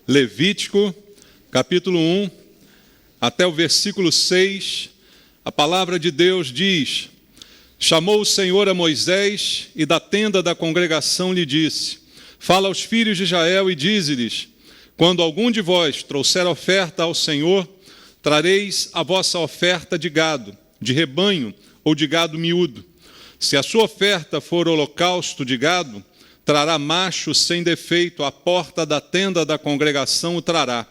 Levítico, capítulo 1, até o versículo 6, a palavra de Deus diz: Chamou o Senhor a Moisés e da tenda da congregação lhe disse: Fala aos filhos de Israel e dize-lhes: Quando algum de vós trouxer oferta ao Senhor, trareis a vossa oferta de gado, de rebanho ou de gado miúdo. Se a sua oferta for holocausto de gado, trará macho sem defeito, à porta da tenda da congregação o trará,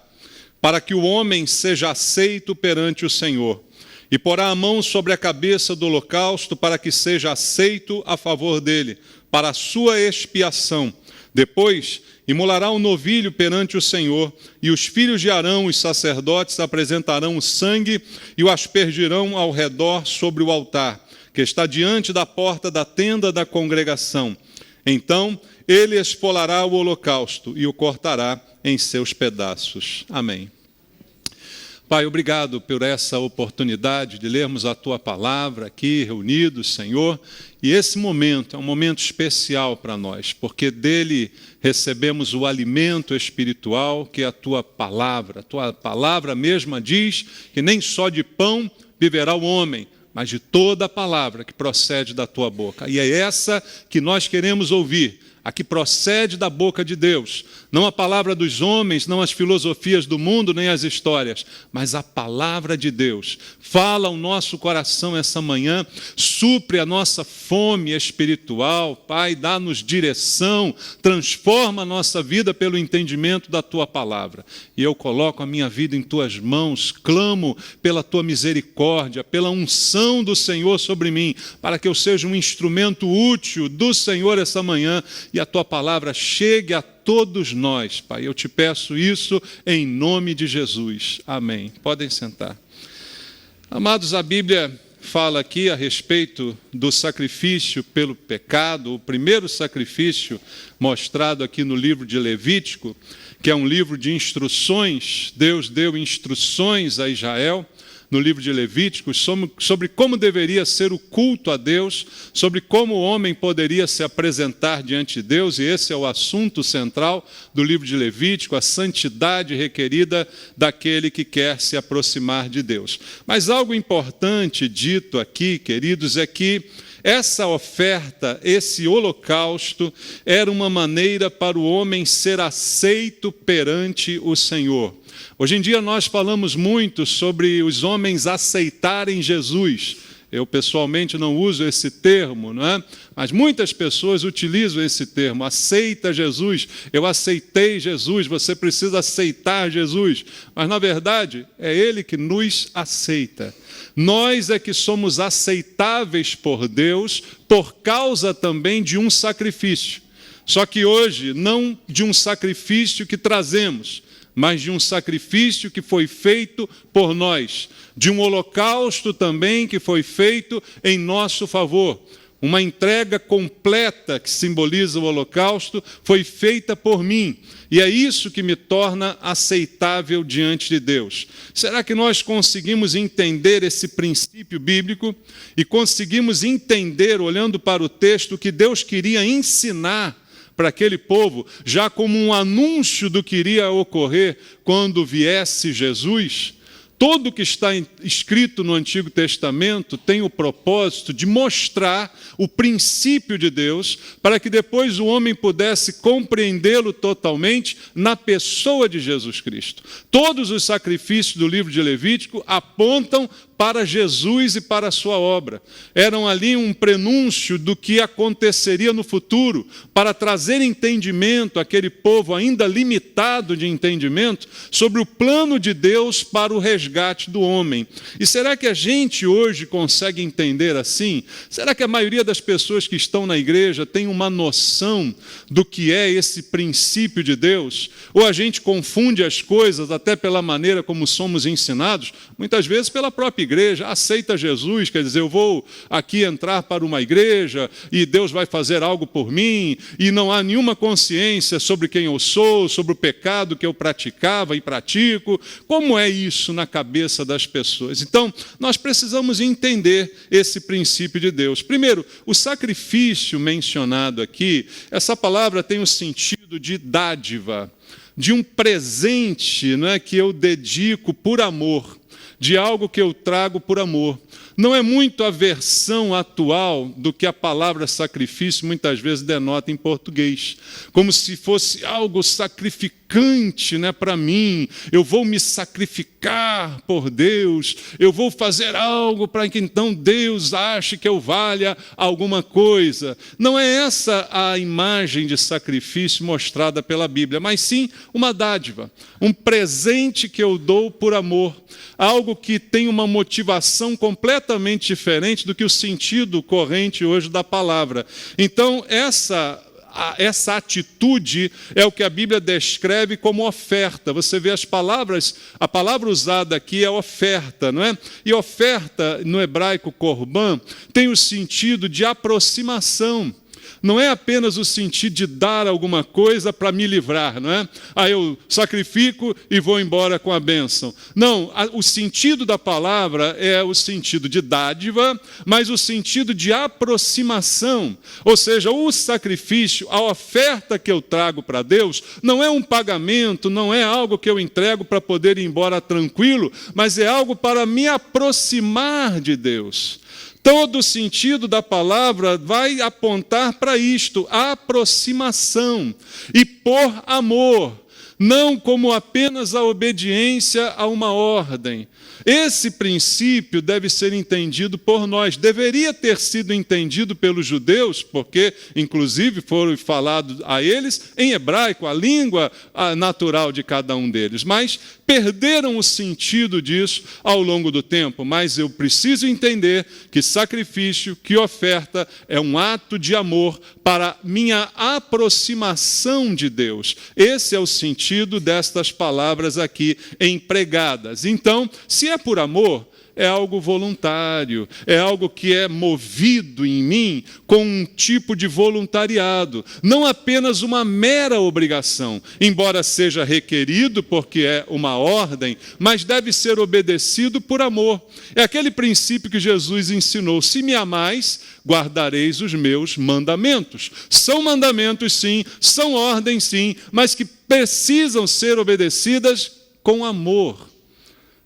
para que o homem seja aceito perante o Senhor. E porá a mão sobre a cabeça do holocausto, para que seja aceito a favor dele, para a sua expiação. Depois, imolará um novilho perante o Senhor, e os filhos de Arão, os sacerdotes, apresentarão o sangue e o aspergirão ao redor sobre o altar, que está diante da porta da tenda da congregação. Então, ele esfolará o holocausto e o cortará em seus pedaços. Amém. Pai, obrigado por essa oportunidade de lermos a Tua palavra aqui, reunidos, Senhor. E esse momento é um momento especial para nós, porque dele recebemos o alimento espiritual, que é a Tua palavra. A Tua palavra mesma diz que nem só de pão viverá o homem, mas de toda a palavra que procede da Tua boca. E é essa que nós queremos ouvir, a que procede da boca de Deus. Não a palavra dos homens, não as filosofias do mundo, nem as histórias, mas a palavra de Deus. Fala ao nosso coração essa manhã, supre a nossa fome espiritual, Pai, dá-nos direção, transforma a nossa vida pelo entendimento da Tua palavra. E eu coloco a minha vida em Tuas mãos, clamo pela Tua misericórdia, pela unção do Senhor sobre mim, para que eu seja um instrumento útil do Senhor essa manhã, e a Tua palavra chegue a todos nós, Pai. Eu te peço isso em nome de Jesus. Amém. Podem sentar. Amados, a Bíblia fala aqui a respeito do sacrifício pelo pecado, o primeiro sacrifício mostrado aqui no livro de Levítico, que é um livro de instruções. Deus deu instruções a Israel no livro de Levítico, sobre como deveria ser o culto a Deus, sobre como o homem poderia se apresentar diante de Deus, e esse é o assunto central do livro de Levítico, a santidade requerida daquele que quer se aproximar de Deus. Mas algo importante dito aqui, queridos, é que essa oferta, esse holocausto, era uma maneira para o homem ser aceito perante o Senhor. Hoje em dia nós falamos muito sobre os homens aceitarem Jesus. Eu pessoalmente não uso esse termo, não é? Mas muitas pessoas utilizam esse termo, aceita Jesus, eu aceitei Jesus, você precisa aceitar Jesus. Mas na verdade é Ele que nos aceita. Nós é que somos aceitáveis por Deus por causa também de um sacrifício. Só que hoje não de um sacrifício que trazemos, mas de um sacrifício que foi feito por nós, de um holocausto também que foi feito em nosso favor. Uma entrega completa que simboliza o holocausto foi feita por mim, e é isso que me torna aceitável diante de Deus. Será que nós conseguimos entender esse princípio bíblico e conseguimos entender, olhando para o texto, que Deus queria ensinar para aquele povo, já como um anúncio do que iria ocorrer quando viesse Jesus? Tudo que está escrito no Antigo Testamento tem o propósito de mostrar o princípio de Deus, para que depois o homem pudesse compreendê-lo totalmente na pessoa de Jesus Cristo. Todos os sacrifícios do livro de Levítico apontam para Jesus e para a sua obra. Eram ali um prenúncio do que aconteceria no futuro, para trazer entendimento àquele povo ainda limitado de entendimento sobre o plano de Deus para o resgate do homem. E será que a gente hoje consegue entender assim? Será que a maioria das pessoas que estão na igreja tem uma noção do que é esse princípio de Deus? Ou a gente confunde as coisas até pela maneira como somos ensinados, muitas vezes pela própria igreja, aceita Jesus, quer dizer, eu vou aqui entrar para uma igreja e Deus vai fazer algo por mim, e não há nenhuma consciência sobre quem eu sou, sobre o pecado que eu praticava e pratico. Como é isso na cabeça das pessoas? Então, nós precisamos entender esse princípio de Deus. Primeiro, o sacrifício mencionado aqui, essa palavra tem o sentido de dádiva. de um presente, não é, que eu dedico por amor, de algo que eu trago por amor. Não é muito a versão atual do que a palavra sacrifício muitas vezes denota em português, como se fosse algo sacrificante, né, para mim. Eu vou me sacrificar por Deus, eu vou fazer algo para que então Deus ache que eu valha alguma coisa. Não é essa a imagem de sacrifício mostrada pela Bíblia, mas sim uma dádiva, um presente que eu dou por amor, algo que tem uma motivação completamente diferente do que o sentido corrente hoje da palavra. Então, essa atitude é o que a Bíblia descreve como oferta. Você vê as palavras, a palavra usada aqui é oferta, não é? E oferta, no hebraico korban, tem o sentido de aproximação. Não é apenas o sentido de dar alguma coisa para me livrar, não é? Eu sacrifico e vou embora com a bênção. Não, o sentido da palavra é o sentido de dádiva, mas o sentido de aproximação. Ou seja, o sacrifício, a oferta que eu trago para Deus, não é um pagamento, não é algo que eu entrego para poder ir embora tranquilo, mas é algo para me aproximar de Deus. Todo o sentido da palavra vai apontar para isto, a aproximação, e por amor, não como apenas a obediência a uma ordem. Esse princípio deve ser entendido por nós. Deveria ter sido entendido pelos judeus, porque, inclusive, foram falados a eles em hebraico, a língua natural de cada um deles. Mas perderam o sentido disso ao longo do tempo. Mas eu preciso entender que sacrifício, que oferta, é um ato de amor para minha aproximação de Deus. Esse é o sentido destas palavras aqui empregadas. Então, se é por amor, é algo voluntário, é algo que é movido em mim com um tipo de voluntariado, não apenas uma mera obrigação, embora seja requerido porque é uma ordem, mas deve ser obedecido por amor. É aquele princípio que Jesus ensinou: se me amais, guardareis os meus mandamentos. São mandamentos sim, são ordens sim, mas que precisam ser obedecidas com amor,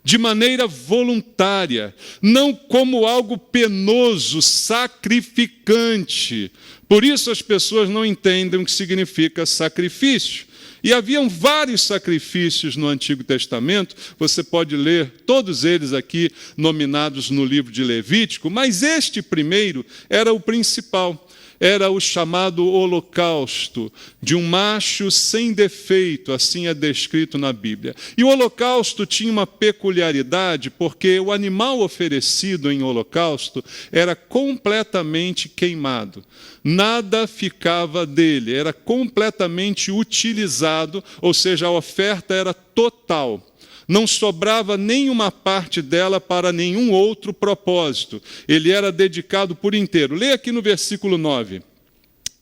de maneira voluntária, não como algo penoso, sacrificante. Por isso as pessoas não entendem o que significa sacrifício. E haviam vários sacrifícios no Antigo Testamento, você pode ler todos eles aqui nominados no livro de Levítico, mas este primeiro era o principal. Era o chamado holocausto, de um macho sem defeito, assim é descrito na Bíblia. E o holocausto tinha uma peculiaridade, porque o animal oferecido em holocausto era completamente queimado. Nada ficava dele, era completamente utilizado, ou seja, a oferta era total. Não sobrava nenhuma parte dela para nenhum outro propósito. Ele era dedicado por inteiro. Leia aqui no versículo 9.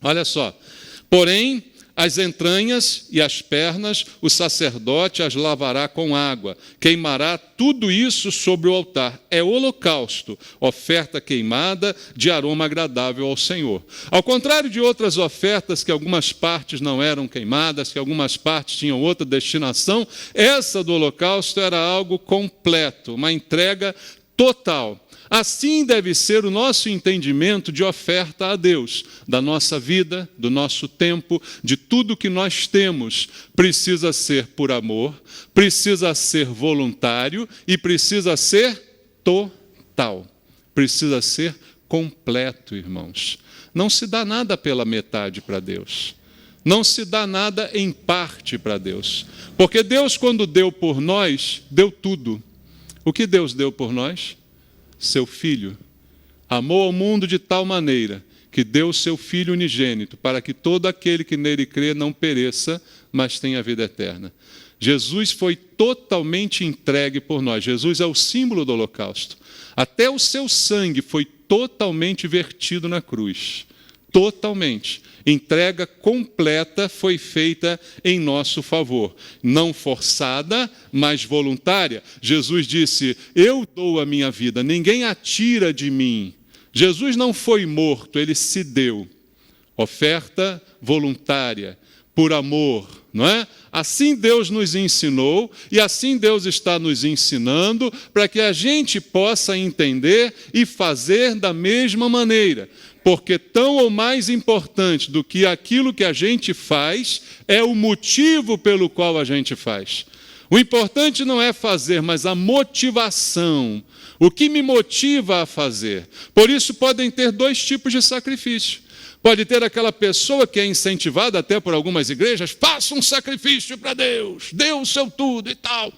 Olha só. Porém, as entranhas e as pernas, o sacerdote as lavará com água. Queimará tudo isso sobre o altar. É holocausto, oferta queimada de aroma agradável ao Senhor. Ao contrário de outras ofertas, que algumas partes não eram queimadas, que algumas partes tinham outra destinação, essa do holocausto era algo completo, uma entrega total. Assim deve ser o nosso entendimento de oferta a Deus, da nossa vida, do nosso tempo, de tudo que nós temos. Precisa ser por amor, precisa ser voluntário e precisa ser total. Precisa ser completo, irmãos. Não se dá nada pela metade para Deus. Não se dá nada em parte para Deus. Porque Deus, quando deu por nós, deu tudo. O que Deus deu por nós? Seu Filho. Amou ao mundo de tal maneira que deu o seu Filho unigênito, para que todo aquele que nele crê não pereça, mas tenha vida eterna. Jesus foi totalmente entregue por nós. Jesus é o símbolo do holocausto. Até o seu sangue foi totalmente vertido na cruz. Totalmente. Entrega completa foi feita em nosso favor. Não forçada, mas voluntária. Jesus disse: eu dou a minha vida, ninguém a tira de mim. Jesus não foi morto, ele se deu. Oferta voluntária, por amor, não é? Assim Deus nos ensinou e assim Deus está nos ensinando para que a gente possa entender e fazer da mesma maneira. Porque tão ou mais importante do que aquilo que a gente faz é o motivo pelo qual a gente faz. O importante não é fazer, mas a motivação. O que me motiva a fazer? Por isso podem ter dois tipos de sacrifício. Pode ter aquela pessoa que é incentivada até por algumas igrejas, faça um sacrifício para Deus, dê o seu tudo e tal.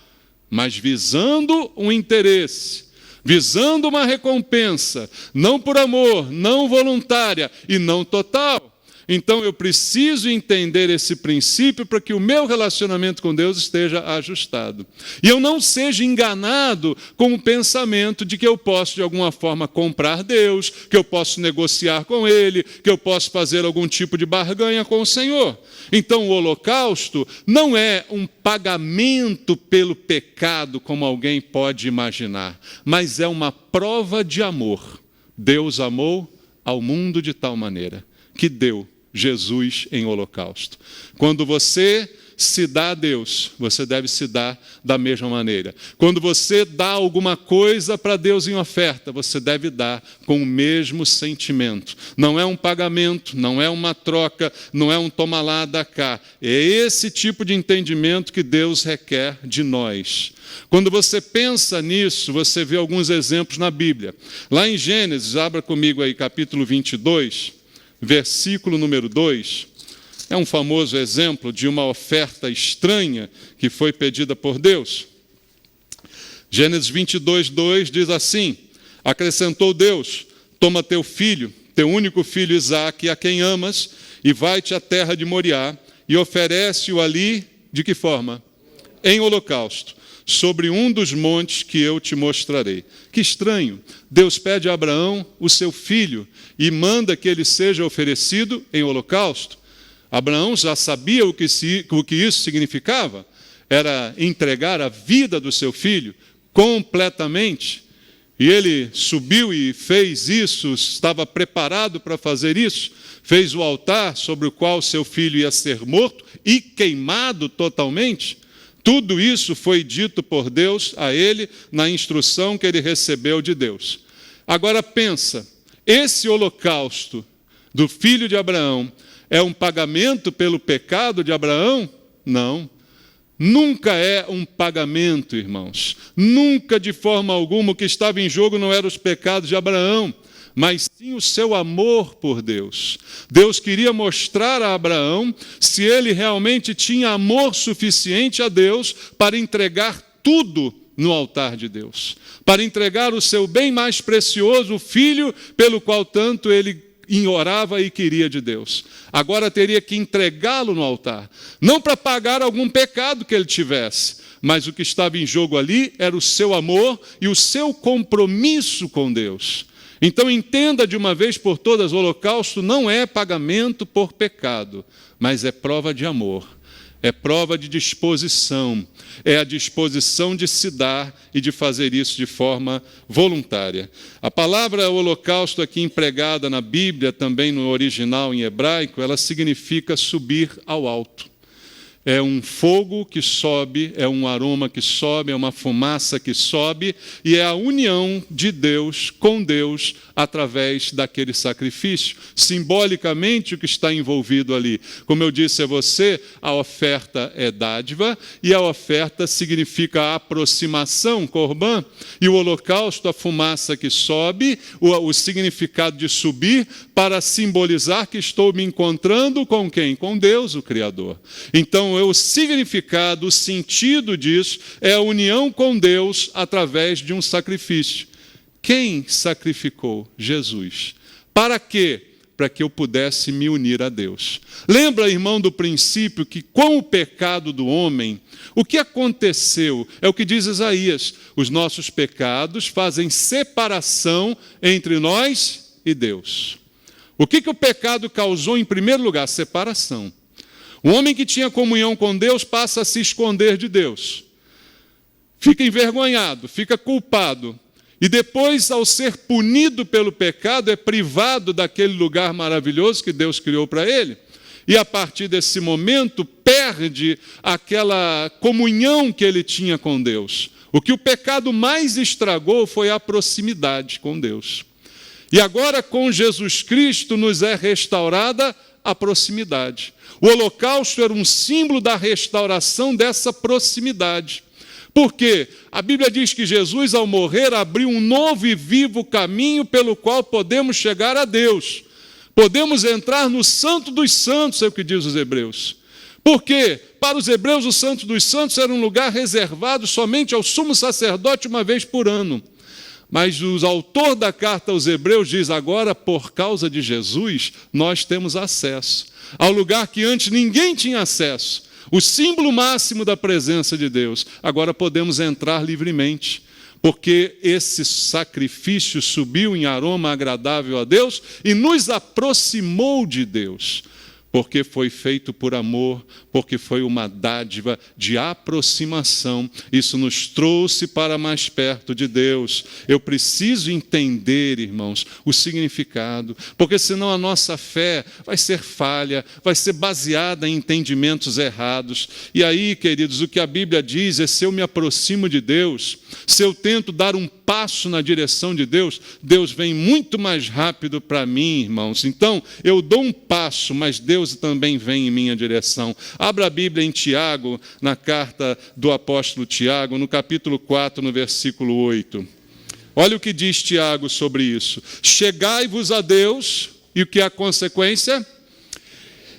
Mas visando um interesse, visando uma recompensa, não por amor, não voluntária e não total. Então eu preciso entender esse princípio para que o meu relacionamento com Deus esteja ajustado. E eu não seja enganado com o pensamento de que eu posso de alguma forma comprar Deus, que eu posso negociar com Ele, que eu posso fazer algum tipo de barganha com o Senhor. Então o holocausto não é um pagamento pelo pecado, como alguém pode imaginar, mas é uma prova de amor. Deus amou ao mundo de tal maneira que deu Jesus em holocausto. Quando você se dá a Deus, você deve se dar da mesma maneira. Quando você dá alguma coisa para Deus em oferta, você deve dar com o mesmo sentimento. Não é um pagamento, não é uma troca, não é um toma lá, dá cá. É esse tipo de entendimento que Deus requer de nós. Quando você pensa nisso, você vê alguns exemplos na Bíblia. Lá em Gênesis, abra comigo aí capítulo 22, versículo número 2, é um famoso exemplo de uma oferta estranha que foi pedida por Deus. Gênesis 22, 2 diz assim: acrescentou Deus, toma teu filho, teu único filho Isaque, a quem amas, e vai-te à terra de Moriá, e oferece-o ali, de que forma? Em holocausto, sobre um dos montes que eu te mostrarei. Que estranho, Deus pede a Abraão o seu filho e manda que ele seja oferecido em holocausto. Abraão já sabia o que isso significava, era entregar a vida do seu filho completamente. E ele subiu e fez isso, estava preparado para fazer isso, fez o altar sobre o qual seu filho ia ser morto e queimado totalmente. Tudo isso foi dito por Deus a ele na instrução que ele recebeu de Deus. Agora pensa, esse holocausto do filho de Abraão é um pagamento pelo pecado de Abraão? Não. Nunca é um pagamento, irmãos. Nunca, de forma alguma, o que estava em jogo não eram os pecados de Abraão, mas sim o seu amor por Deus. Deus queria mostrar a Abraão se ele realmente tinha amor suficiente a Deus para entregar tudo no altar de Deus, para entregar o seu bem mais precioso, o filho pelo qual tanto ele orava e queria de Deus. Agora teria que entregá-lo no altar, não para pagar algum pecado que ele tivesse, mas o que estava em jogo ali era o seu amor e o seu compromisso com Deus. Então entenda de uma vez por todas, o holocausto não é pagamento por pecado, mas é prova de amor. É prova de disposição, é a disposição de se dar e de fazer isso de forma voluntária. A palavra holocausto aqui empregada na Bíblia, também no original em hebraico, ela significa subir ao alto. É um fogo que sobe, é um aroma que sobe, é uma fumaça que sobe, e é a união de Deus com Deus através daquele sacrifício. Simbolicamente, o que está envolvido ali. Como eu disse a você, a oferta é dádiva, e a oferta significa aproximação, corban, e o holocausto, a fumaça que sobe, o significado de subir, para simbolizar que estou me encontrando com quem? Com Deus, o Criador. Então, o significado, o sentido disso é a união com Deus através de um sacrifício. Quem sacrificou? Jesus. Para quê? Para que eu pudesse me unir a Deus. Lembra, irmão, do princípio que com o pecado do homem, o que aconteceu? É o que diz Isaías: os nossos pecados fazem separação entre nós e Deus. O que o pecado causou em primeiro lugar? Separação. O homem que tinha comunhão com Deus passa a se esconder de Deus. Fica envergonhado, fica culpado. E depois, ao ser punido pelo pecado, é privado daquele lugar maravilhoso que Deus criou para ele. e a partir desse momento perde aquela comunhão que ele tinha com Deus. O que o pecado mais estragou foi a proximidade com Deus. E agora com Jesus Cristo nos é restaurada a proximidade. O holocausto era um símbolo da restauração dessa proximidade. Por quê? A Bíblia diz que Jesus, ao morrer, abriu um novo e vivo caminho pelo qual podemos chegar a Deus. Podemos entrar no Santo dos Santos, é o que diz os Hebreus. Por quê? Para os hebreus, o Santo dos Santos era um lugar reservado somente ao sumo sacerdote uma vez por ano. Mas o autor da carta aos Hebreus diz: agora, por causa de Jesus, nós temos acesso ao lugar que antes ninguém tinha acesso. O símbolo máximo da presença de Deus. Agora podemos entrar livremente, porque esse sacrifício subiu em aroma agradável a Deus e nos aproximou de Deus. Porque foi feito por amor, porque foi uma dádiva de aproximação. Isso nos trouxe para mais perto de Deus. Eu preciso entender, irmãos, o significado, porque senão a nossa fé vai ser falha, vai ser baseada em entendimentos errados. E aí, queridos, o que a Bíblia diz é: se eu me aproximo de Deus, se eu tento dar um passo na direção de Deus, Deus vem muito mais rápido para mim, irmãos. Então, eu dou um passo, mas Deus também vem em minha direção. Abra a Bíblia em Tiago, na carta do apóstolo Tiago, no capítulo 4, no versículo 8. Olha o que diz Tiago sobre isso. Chegai-vos a Deus, e o que é a consequência?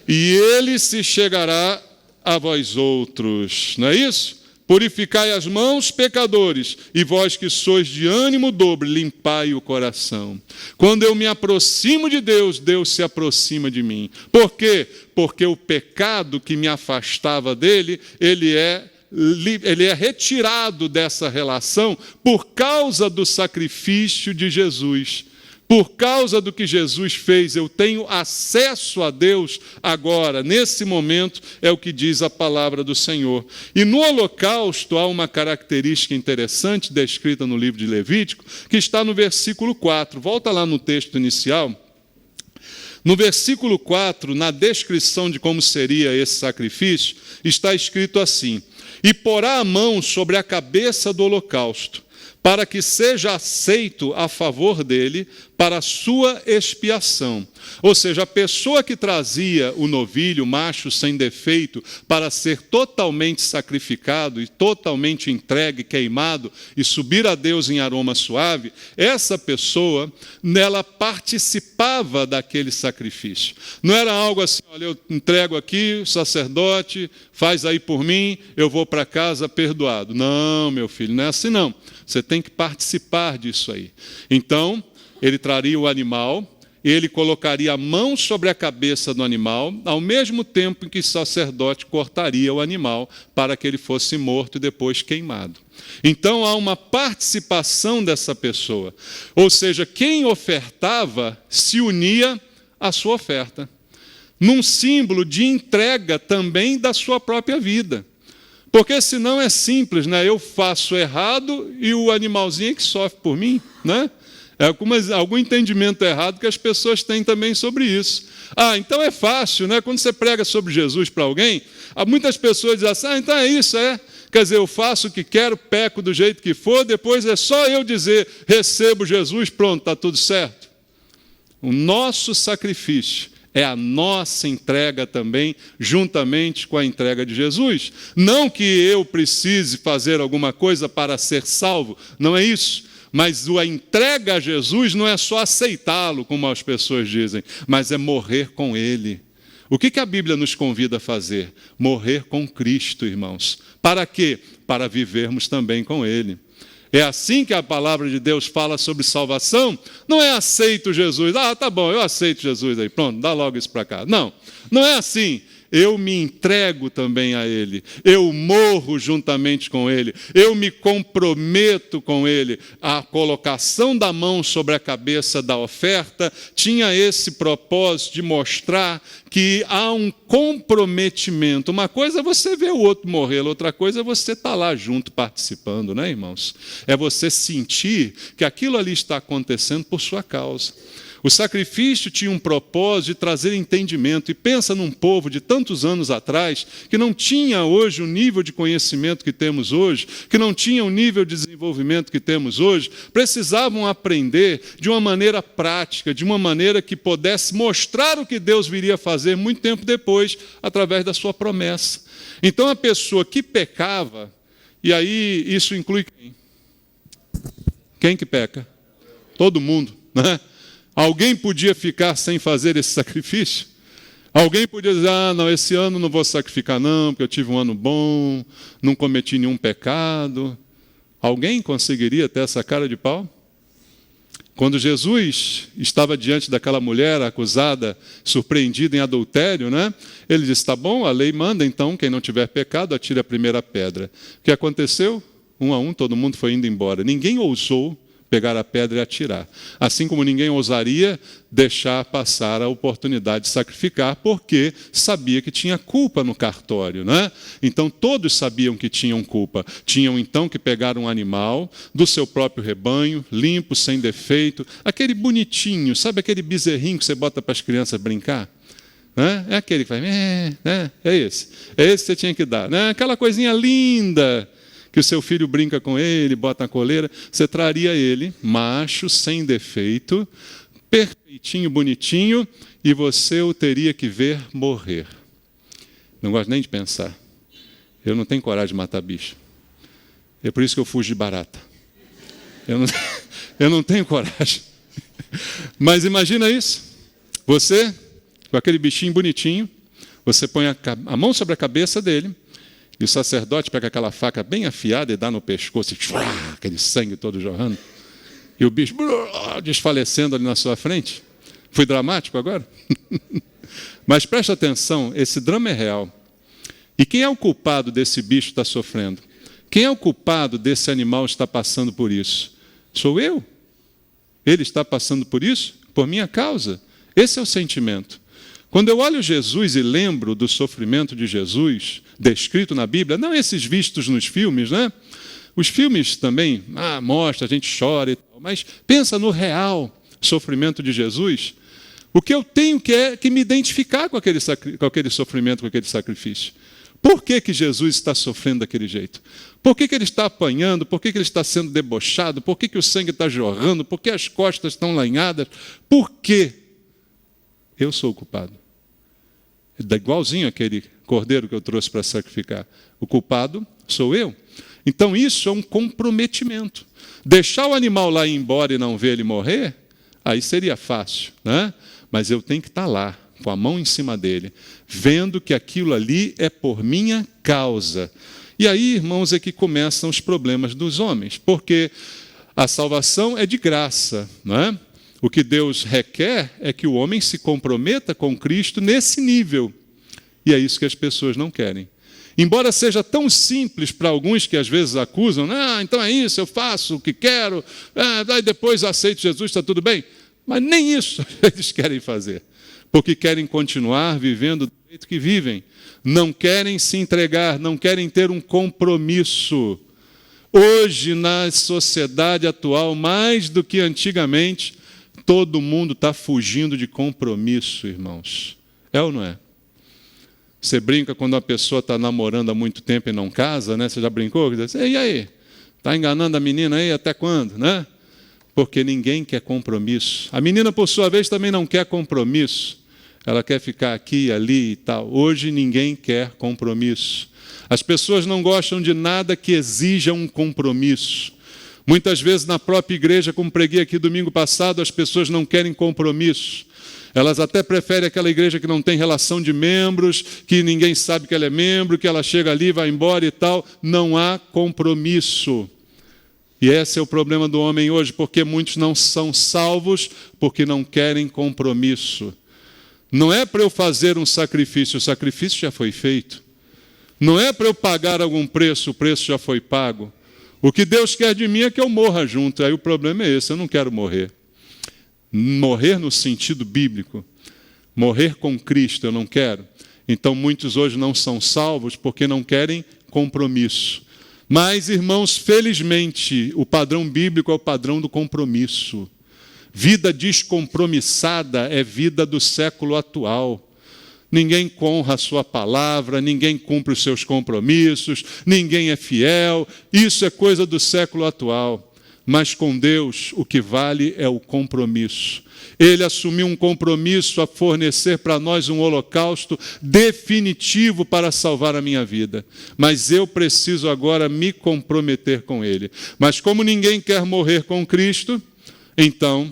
E Ele se chegará a vós outros. Não é isso? Purificai as mãos, pecadores, e vós que sois de ânimo dobre, limpai o coração. Quando eu me aproximo de Deus, Deus se aproxima de mim. Por quê? Porque o pecado que me afastava dele, ele é retirado dessa relação por causa do sacrifício de Jesus. Por causa do que Jesus fez, eu tenho acesso a Deus agora, nesse momento, é o que diz a palavra do Senhor. E no holocausto há uma característica interessante, descrita no livro de Levítico, que está no versículo 4. Volta lá no texto inicial. No versículo 4, na descrição de como seria esse sacrifício, está escrito assim: e porá a mão sobre a cabeça do holocausto, para que seja aceito a favor dele para a sua expiação. Ou seja, a pessoa que trazia o novilho macho sem defeito para ser totalmente sacrificado e totalmente entregue, queimado e subir a Deus em aroma suave, essa pessoa, nela participava daquele sacrifício. Não era algo assim: olha, eu entrego aqui, o sacerdote faz aí por mim, eu vou para casa perdoado. Não, meu filho, não é assim não. Você tem que participar disso aí. Então, ele traria o animal, ele colocaria a mão sobre a cabeça do animal, ao mesmo tempo em que o sacerdote cortaria o animal para que ele fosse morto e depois queimado. Então, há uma participação dessa pessoa. Ou seja, quem ofertava se unia à sua oferta, num símbolo de entrega também da sua própria vida. Porque senão é simples, né? Eu faço errado e o animalzinho é que sofre por mim, né? É algum entendimento errado que as pessoas têm também sobre isso. Então é fácil, né? Quando você prega sobre Jesus para alguém, muitas pessoas dizem assim: então é isso, é. Quer dizer, eu faço o que quero, peco do jeito que for, depois é só eu dizer, recebo Jesus, pronto, está tudo certo. O nosso sacrifício é a nossa entrega também, juntamente com a entrega de Jesus. Não que eu precise fazer alguma coisa para ser salvo, não é isso. Mas a entrega a Jesus não é só aceitá-lo, como as pessoas dizem, mas é morrer com Ele. O que a Bíblia nos convida a fazer? Morrer com Cristo, irmãos. Para quê? Para vivermos também com Ele. É assim que a palavra de Deus fala sobre salvação. Não é aceito Jesus. Tá bom, eu aceito Jesus aí. Pronto, dá logo isso para cá. Não, não é assim. Eu me entrego também a Ele, eu morro juntamente com Ele, eu me comprometo com Ele. A colocação da mão sobre a cabeça da oferta tinha esse propósito de mostrar que há um comprometimento. Uma coisa é você ver o outro morrer, outra coisa é você estar lá junto participando, né, irmãos? É você sentir que aquilo ali está acontecendo por sua causa. O sacrifício tinha um propósito de trazer entendimento. E pensa num povo de tantos anos atrás, que não tinha hoje o nível de conhecimento que temos hoje, que não tinha o nível de desenvolvimento que temos hoje, precisavam aprender de uma maneira prática, de uma maneira que pudesse mostrar o que Deus viria fazer muito tempo depois, através da sua promessa. Então a pessoa que pecava, e aí isso inclui quem? Quem que peca? Todo mundo, né? Alguém podia ficar sem fazer esse sacrifício? Alguém podia dizer, não, esse ano não vou sacrificar não, porque eu tive um ano bom, não cometi nenhum pecado. Alguém conseguiria ter essa cara de pau? Quando Jesus estava diante daquela mulher acusada, surpreendida em adultério, né? Ele disse, tá bom, a lei manda, então, quem não tiver pecado, atire a primeira pedra. O que aconteceu? Um a um, todo mundo foi indo embora. Ninguém ousou pegar a pedra e atirar. Assim como ninguém ousaria deixar passar a oportunidade de sacrificar, porque sabia que tinha culpa no cartório, né? Então todos sabiam que tinham culpa. Tinham então que pegar um animal do seu próprio rebanho, limpo, sem defeito, aquele bonitinho, sabe aquele bezerrinho que você bota para as crianças brincar? Né? É aquele que faz, é esse que você tinha que dar, né? Aquela coisinha linda, que o seu filho brinca com ele, bota na coleira, você traria ele, macho, sem defeito, perfeitinho, bonitinho, e você o teria que ver morrer. Não gosto nem de pensar. Eu não tenho coragem de matar bicho. É por isso que eu fujo de barata. Eu não tenho coragem. Mas imagina isso. Você, com aquele bichinho bonitinho, você põe a mão sobre a cabeça dele, e o sacerdote pega aquela faca bem afiada e dá no pescoço, aquele sangue todo jorrando, e o bicho desfalecendo ali na sua frente. Fui dramático agora? Mas preste atenção, esse drama é real. E quem é o culpado desse bicho estar sofrendo? Quem é o culpado desse animal estar passando por isso? Sou eu. Ele está passando por isso por minha causa. Esse é o sentimento. Quando eu olho Jesus e lembro do sofrimento de Jesus, descrito na Bíblia, não esses vistos nos filmes, né? Os filmes também, mostra, a gente chora e tal, mas pensa no real sofrimento de Jesus. O que eu tenho que me identificar com aquele sofrimento, com aquele sacrifício. Por que Jesus está sofrendo daquele jeito? Por que ele está apanhando? Por que ele está sendo debochado? Por que o sangue está jorrando? Por que as costas estão lanhadas? Por quê? Eu sou o culpado. É igualzinho aquele cordeiro que eu trouxe para sacrificar. O culpado sou eu. Então isso é um comprometimento. Deixar o animal lá ir embora e não ver ele morrer, aí seria fácil, né? Mas eu tenho que estar lá, com a mão em cima dele, vendo que aquilo ali é por minha causa. E aí, irmãos, é que começam os problemas dos homens, porque a salvação é de graça, não é? O que Deus requer é que o homem se comprometa com Cristo nesse nível. E é isso que as pessoas não querem. Embora seja tão simples para alguns que às vezes acusam, então é isso, eu faço o que quero, daí depois aceito Jesus, está tudo bem. Mas nem isso eles querem fazer. Porque querem continuar vivendo do jeito que vivem. Não querem se entregar, não querem ter um compromisso. Hoje, na sociedade atual, mais do que antigamente, todo mundo está fugindo de compromisso, irmãos. É ou não é? Você brinca quando uma pessoa está namorando há muito tempo e não casa, né? Você já brincou? E aí? Está enganando a menina aí até quando, né? Porque ninguém quer compromisso. A menina, por sua vez, também não quer compromisso. Ela quer ficar aqui e ali e tal. Hoje ninguém quer compromisso. As pessoas não gostam de nada que exija um compromisso. Muitas vezes na própria igreja, como preguei aqui domingo passado, as pessoas não querem compromisso. Elas até preferem aquela igreja que não tem relação de membros, que ninguém sabe que ela é membro, que ela chega ali, vai embora e tal. Não há compromisso. E esse é o problema do homem hoje, porque muitos não são salvos porque não querem compromisso. Não é para eu fazer um sacrifício, o sacrifício já foi feito. Não é para eu pagar algum preço, o preço já foi pago. O que Deus quer de mim é que eu morra junto. Aí o problema é esse, eu não quero morrer. Morrer no sentido bíblico. Morrer com Cristo eu não quero. Então muitos hoje não são salvos porque não querem compromisso. Mas, irmãos, felizmente, o padrão bíblico é o padrão do compromisso. Vida descompromissada é vida do século atual. Ninguém honra a sua palavra, ninguém cumpre os seus compromissos, ninguém é fiel. Isso é coisa do século atual. Mas com Deus, o que vale é o compromisso. Ele assumiu um compromisso a fornecer para nós um holocausto definitivo para salvar a minha vida. Mas eu preciso agora me comprometer com Ele. Mas como ninguém quer morrer com Cristo, então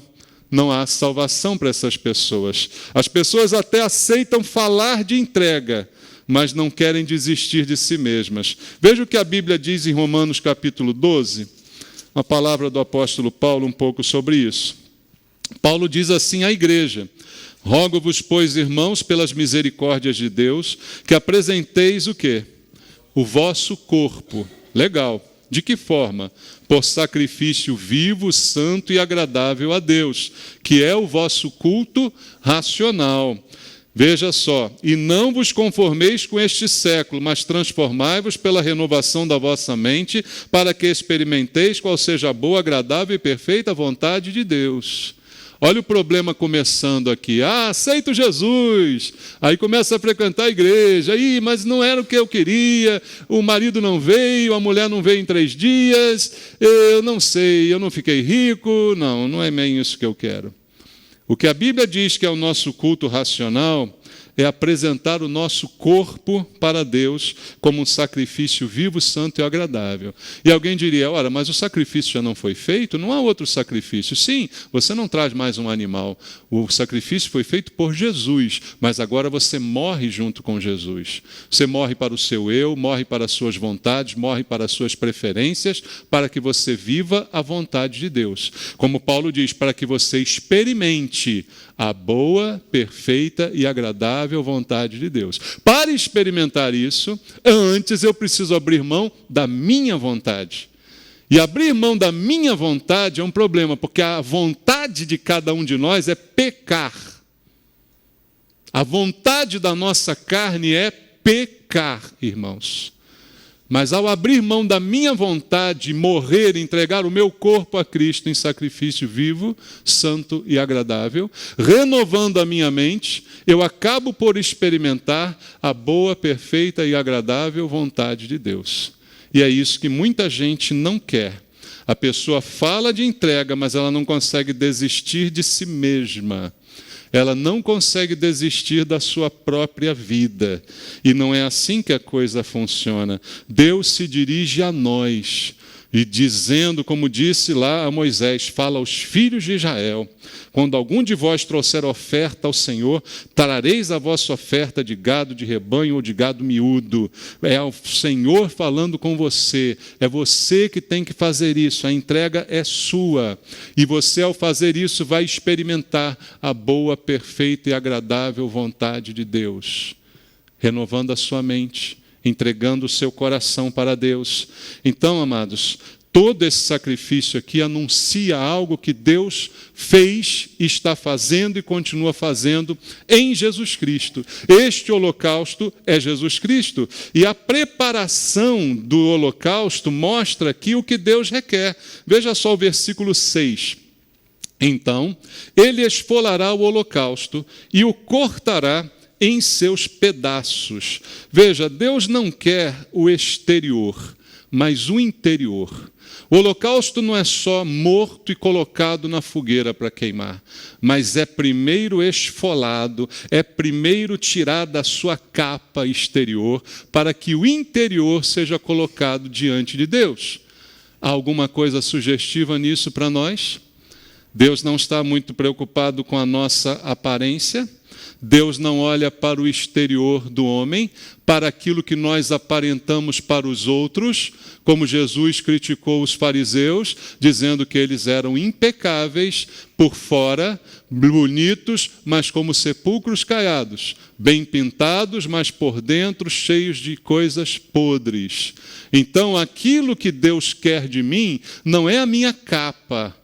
não há salvação para essas pessoas. As pessoas até aceitam falar de entrega, mas não querem desistir de si mesmas. Veja o que a Bíblia diz em Romanos capítulo 12, uma palavra do apóstolo Paulo um pouco sobre isso. Paulo diz assim à igreja: rogo-vos, pois, irmãos, pelas misericórdias de Deus, que apresenteis o quê? O vosso corpo. Legal. De que forma? Por sacrifício vivo, santo e agradável a Deus, que é o vosso culto racional. Veja só, e não vos conformeis com este século, mas transformai-vos pela renovação da vossa mente, para que experimenteis qual seja a boa, agradável e perfeita vontade de Deus. Olha o problema começando aqui. Aceito Jesus. Aí começa a frequentar a igreja. Mas não era o que eu queria. O marido não veio, a mulher não veio em 3 dias. Eu não sei, eu não fiquei rico. Não é bem isso que eu quero. O que a Bíblia diz que é o nosso culto racional é apresentar o nosso corpo para Deus como um sacrifício vivo, santo e agradável. E alguém diria, ora, mas o sacrifício já não foi feito? Não há outro sacrifício. Sim, você não traz mais um animal. O sacrifício foi feito por Jesus, mas agora você morre junto com Jesus. Você morre para o seu eu, morre para as suas vontades, morre para as suas preferências, para que você viva a vontade de Deus. Como Paulo diz, para que você experimente a boa, perfeita e agradável vontade de Deus. Para experimentar isso, antes eu preciso abrir mão da minha vontade. E abrir mão da minha vontade é um problema, porque a vontade de cada um de nós é pecar. A vontade da nossa carne é pecar, irmãos. Mas ao abrir mão da minha vontade, morrer, entregar o meu corpo a Cristo em sacrifício vivo, santo e agradável, renovando a minha mente, eu acabo por experimentar a boa, perfeita e agradável vontade de Deus. E é isso que muita gente não quer. A pessoa fala de entrega, mas ela não consegue desistir de si mesma. Ela não consegue desistir da sua própria vida. E não é assim que a coisa funciona. Deus se dirige a nós, e dizendo, como disse lá a Moisés, fala aos filhos de Israel, quando algum de vós trouxer oferta ao Senhor, trareis a vossa oferta de gado de rebanho ou de gado miúdo. É o Senhor falando com você, é você que tem que fazer isso, a entrega é sua. E você, ao fazer isso, vai experimentar a boa, perfeita e agradável vontade de Deus, renovando a sua mente, entregando o seu coração para Deus. Então, amados, todo esse sacrifício aqui anuncia algo que Deus fez, está fazendo e continua fazendo em Jesus Cristo. Este holocausto é Jesus Cristo. E a preparação do holocausto mostra aqui o que Deus requer. Veja só o versículo 6. Então, ele esfolará o holocausto e o cortará em seus pedaços. Veja, Deus não quer o exterior, mas o interior. O holocausto não é só morto e colocado na fogueira para queimar, mas é primeiro esfolado, é primeiro tirada a sua capa exterior, para que o interior seja colocado diante de Deus. Há alguma coisa sugestiva nisso para nós? Deus não está muito preocupado com a nossa aparência. Deus não olha para o exterior do homem, para aquilo que nós aparentamos para os outros, como Jesus criticou os fariseus, dizendo que eles eram impecáveis por fora, bonitos, mas como sepulcros caiados, bem pintados, mas por dentro cheios de coisas podres. Então, aquilo que Deus quer de mim não é a minha capa,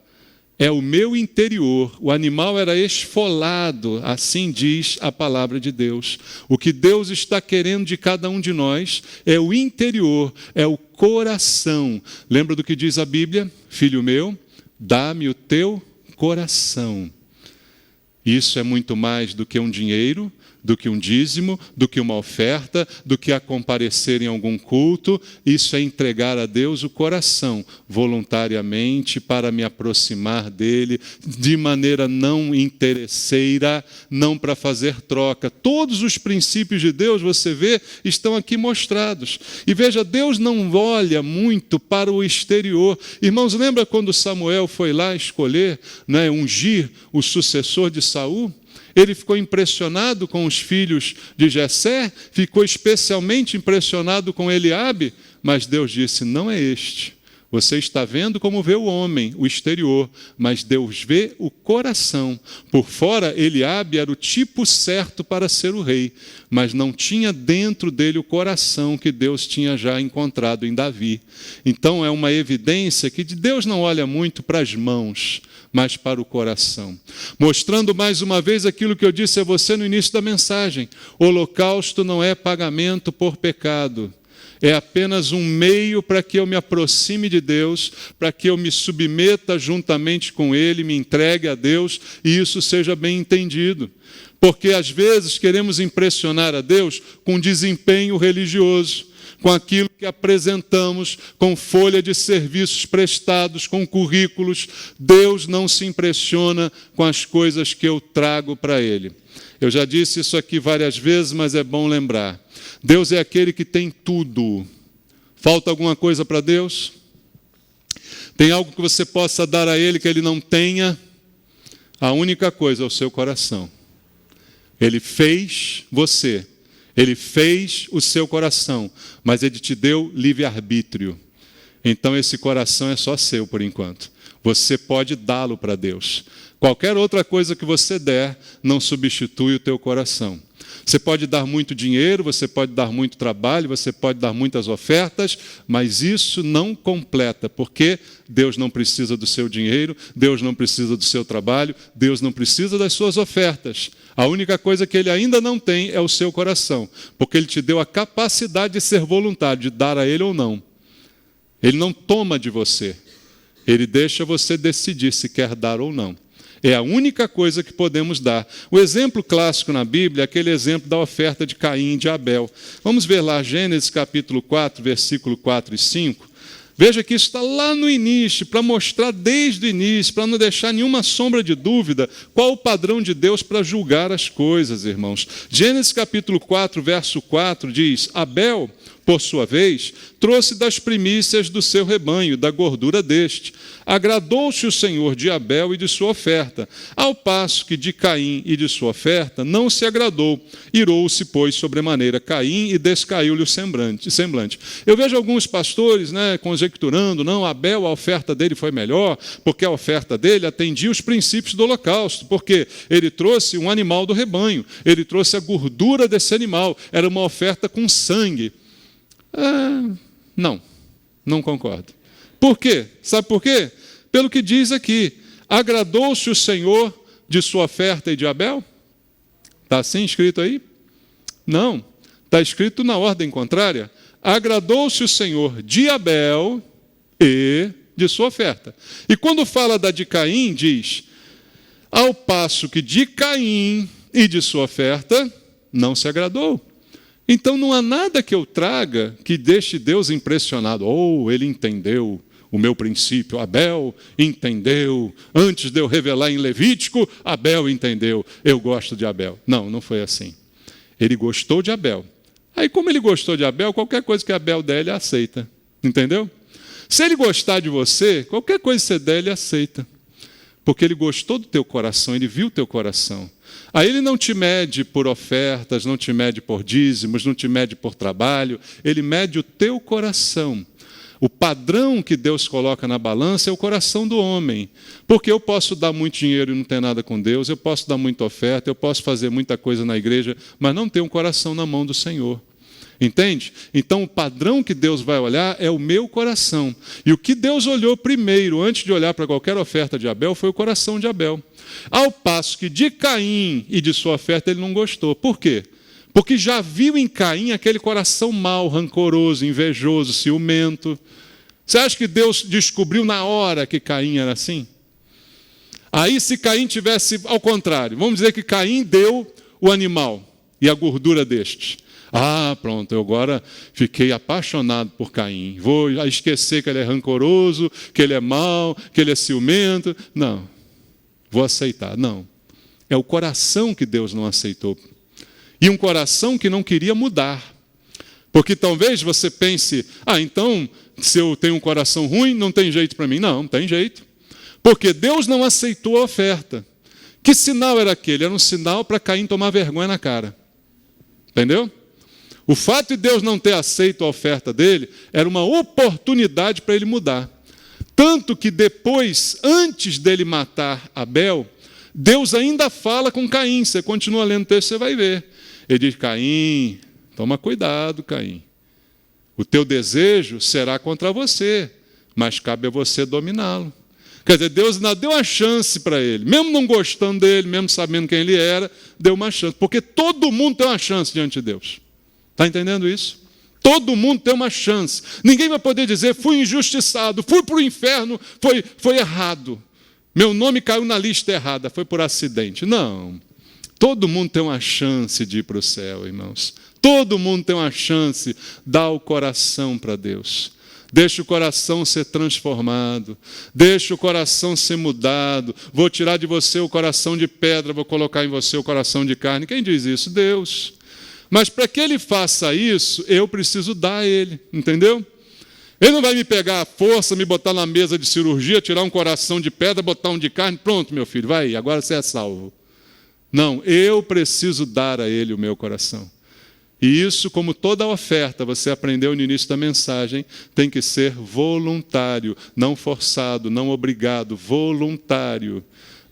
é o meu interior. O animal era esfolado, assim diz a palavra de Deus. O que Deus está querendo de cada um de nós é o interior, é o coração. Lembra do que diz a Bíblia? Filho meu, dá-me o teu coração. Isso é muito mais do que um dinheiro, do que um dízimo, do que uma oferta, do que a comparecer em algum culto. Isso é entregar a Deus o coração, voluntariamente, para me aproximar dele, de maneira não interesseira, não para fazer troca. Todos os princípios de Deus, você vê, estão aqui mostrados. E veja, Deus não olha muito para o exterior. Irmãos, lembra quando Samuel foi lá escolher, ungir o sucessor de Saul? Ele ficou impressionado com os filhos de Jessé, ficou especialmente impressionado com Eliabe, mas Deus disse, não é este. Você está vendo como vê o homem, o exterior, mas Deus vê o coração. Por fora, Eliabe era o tipo certo para ser o rei, mas não tinha dentro dele o coração que Deus tinha já encontrado em Davi. Então é uma evidência que Deus não olha muito para as mãos, mas para o coração. Mostrando mais uma vez aquilo que eu disse a você no início da mensagem. Holocausto não é pagamento por pecado. É apenas um meio para que eu me aproxime de Deus, para que eu me submeta juntamente com Ele, me entregue a Deus, e isso seja bem entendido. Porque às vezes queremos impressionar a Deus com desempenho religioso, com aquilo que apresentamos, com folha de serviços prestados, com currículos. Deus não se impressiona com as coisas que eu trago para Ele. Eu já disse isso aqui várias vezes, mas é bom lembrar. Deus é aquele que tem tudo. Falta alguma coisa para Deus? Tem algo que você possa dar a Ele que Ele não tenha? A única coisa é o seu coração. Ele fez você. Ele fez o seu coração, mas Ele te deu livre-arbítrio. Então esse coração é só seu por enquanto. Você pode dá-lo para Deus. Qualquer outra coisa que você der não substitui o teu coração. Você pode dar muito dinheiro, você pode dar muito trabalho, você pode dar muitas ofertas, mas isso não completa, porque Deus não precisa do seu dinheiro, Deus não precisa do seu trabalho, Deus não precisa das suas ofertas. A única coisa que Ele ainda não tem é o seu coração, porque Ele te deu a capacidade de ser voluntário, de dar a Ele ou não. Ele não toma de você, Ele deixa você decidir se quer dar ou não. É a única coisa que podemos dar. O exemplo clássico na Bíblia é aquele exemplo da oferta de Caim e de Abel. Vamos ver lá, Gênesis capítulo 4, versículo 4 e 5. Veja que isso está lá no início, para mostrar desde o início, para não deixar nenhuma sombra de dúvida, qual o padrão de Deus para julgar as coisas, irmãos. Gênesis capítulo 4, verso 4 diz, Abel, por sua vez, trouxe das primícias do seu rebanho, da gordura deste. Agradou-se o Senhor de Abel e de sua oferta, ao passo que de Caim e de sua oferta não se agradou. Irou-se, pois, sobremaneira Caim e descaiu-lhe o semblante. Eu vejo alguns pastores conjecturando, não, Abel, a oferta dele foi melhor, porque a oferta dele atendia os princípios do holocausto, porque ele trouxe um animal do rebanho, ele trouxe a gordura desse animal, era uma oferta com sangue. Não concordo. Por quê? Sabe por quê? Pelo que diz aqui, agradou-se o Senhor de sua oferta e de Abel? Está assim escrito aí? Não, está escrito na ordem contrária. Agradou-se o Senhor de Abel e de sua oferta. E quando fala da de Caim, diz, ao passo que de Caim e de sua oferta não se agradou. Então não há nada que eu traga que deixe Deus impressionado. Ele entendeu o meu princípio. Abel entendeu. Antes de eu revelar em Levítico, Abel entendeu. Eu gosto de Abel. Não foi assim. Ele gostou de Abel. Aí como ele gostou de Abel, qualquer coisa que Abel der, ele aceita. Entendeu? Se ele gostar de você, qualquer coisa que você der, ele aceita. Porque ele gostou do teu coração, ele viu o teu coração. Aí ele não te mede por ofertas, não te mede por dízimos, não te mede por trabalho, ele mede o teu coração. O padrão que Deus coloca na balança é o coração do homem. Porque eu posso dar muito dinheiro e não ter nada com Deus, eu posso dar muita oferta, eu posso fazer muita coisa na igreja, mas não ter um coração na mão do Senhor. Entende? Então o padrão que Deus vai olhar é o meu coração. E o que Deus olhou primeiro, antes de olhar para qualquer oferta de Abel, foi o coração de Abel. Ao passo que de Caim e de sua oferta ele não gostou. Por quê? Porque já viu em Caim aquele coração mau, rancoroso, invejoso, ciumento. Você acha que Deus descobriu na hora que Caim era assim? Aí se Caim tivesse ao contrário, vamos dizer que Caim deu o animal e a gordura deste. Pronto, eu agora fiquei apaixonado por Caim. Vou esquecer que ele é rancoroso, que ele é mau, que ele é ciumento. Não, vou aceitar. Não, é o coração que Deus não aceitou. E um coração que não queria mudar. Porque talvez você pense, então, se eu tenho um coração ruim, não tem jeito para mim. Não tem jeito. Porque Deus não aceitou a oferta. Que sinal era aquele? Era um sinal para Caim tomar vergonha na cara. Entendeu? O fato de Deus não ter aceito a oferta dele era uma oportunidade para ele mudar. Tanto que depois, antes dele matar Abel, Deus ainda fala com Caim. Você continua lendo o texto, você vai ver. Ele diz, Caim, toma cuidado, Caim. O teu desejo será contra você, mas cabe a você dominá-lo. Quer dizer, Deus ainda deu uma chance para ele. Mesmo não gostando dele, mesmo sabendo quem ele era, deu uma chance. Porque todo mundo tem uma chance diante de Deus. Está entendendo isso? Todo mundo tem uma chance. Ninguém vai poder dizer, fui injustiçado, fui para o inferno, foi errado. Meu nome caiu na lista errada, foi por acidente. Não. Todo mundo tem uma chance de ir para o céu, irmãos. Todo mundo tem uma chance. Dá o coração para Deus. Deixa o coração ser transformado. Deixa o coração ser mudado. Vou tirar de você o coração de pedra, vou colocar em você o coração de carne. Quem diz isso? Deus. Mas para que ele faça isso, eu preciso dar a ele. Entendeu? Ele não vai me pegar à força, me botar na mesa de cirurgia, tirar um coração de pedra, botar um de carne. Pronto, meu filho, vai aí, agora você é salvo. Não, eu preciso dar a ele o meu coração. E isso, como toda oferta, você aprendeu no início da mensagem, tem que ser voluntário, não forçado, não obrigado, voluntário.